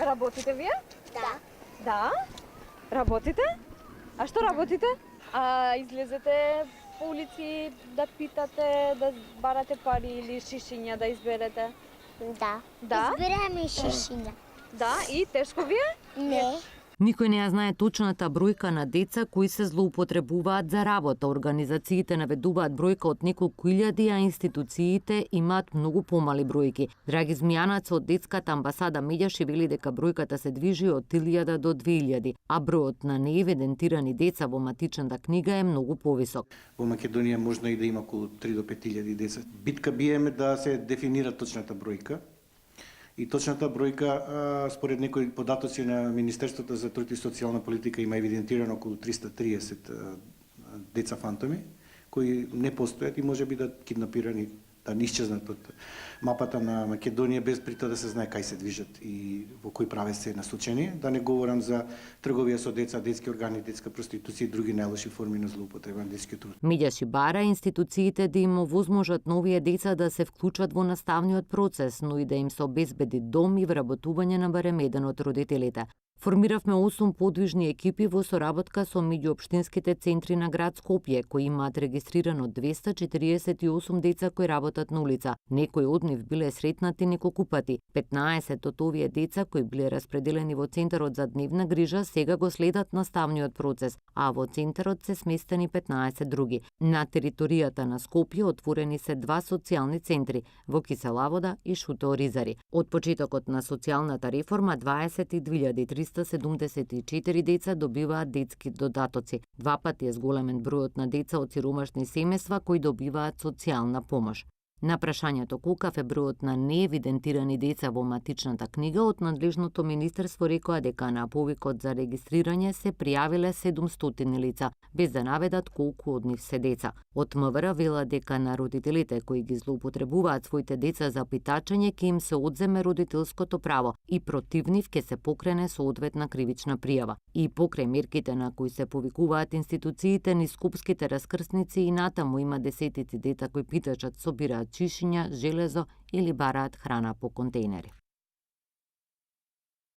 Работите вие? Да. Да? Работите? А што работите? А излезете по улици да питате, да барате пари или шишиња да изберете? Да. Да? Избираме шишиња. Да, и тешко ви е? Не. Никој не ја знае точната бројка на деца кои се злоупотребуваат за работа. Организациите наведуваат бројка од неколку илјади, а институциите имаат многу помали бројки. Драги Змијанац од детската амбасада Медјаши вели дека бројката се движи од 1000 до 2000, а бројот на неевидентирани деца во матичната книга е многу повисок. Во Македонија можно и да има околу 3 до 5000 деца. Битка биеме да се дефинира точната бројка. И точната бројка, според некои податоци на Министерството за труд и социјална политика, има евидентирано околу 330 деца фантоми, кои не постојат и може би да киднапирани, да не исчезнат од мапата на Македонија без при тоа да се знае кај се движат и во кој правец се насочени. Да не говорам за трговија со деца, детски органи, детска проституција и други најлоши форми на злоупотреба на детскиот труд. Медјаши бара институциите да им овозможат новие деца да се вклучат во наставниот процес, но и да им се обезбеди дом и вработување на барем еден од родителите. Формиравме 8 подвижни екипи во соработка со меѓуопштинските центри на град Скопје, кои имаат регистрирано 248 деца кои работат на улица. Некои од нив биле сретнати неколку пати. 15 од овие деца кои биле распределени во Центарот за дневна грижа сега го следат наставниот процес, а во Центарот се сместени 15 други. На територијата на Скопје отворени се 2 социјални центри во Киселавода и Шуто Оризари. Од почетокот на социјалната реформа 22.374 деца добиваат детски додатоци. 2 пати е зголемен бројот на деца од сиромашни семејства кои добиваат социјална помош. На прашањето колкав е бројот на неевидентирани деца во матичната книга, од надлежното министерство рекоа дека на повикот за регистрирање се пријавиле 700 лица, без да наведат колку од нив се деца. Од МВР вела дека на родителите кои ги злоупотребуваат своите деца за питачење ќе им се одземе родителското право и против нив ќе се покрене соодветна кривична пријава. И покрај мерките на кои се повикуваат институциите низ скопските раскрсници и натаму има десетици дета кои питачат, собираат чишиња, железо или бараат храна по контейнери.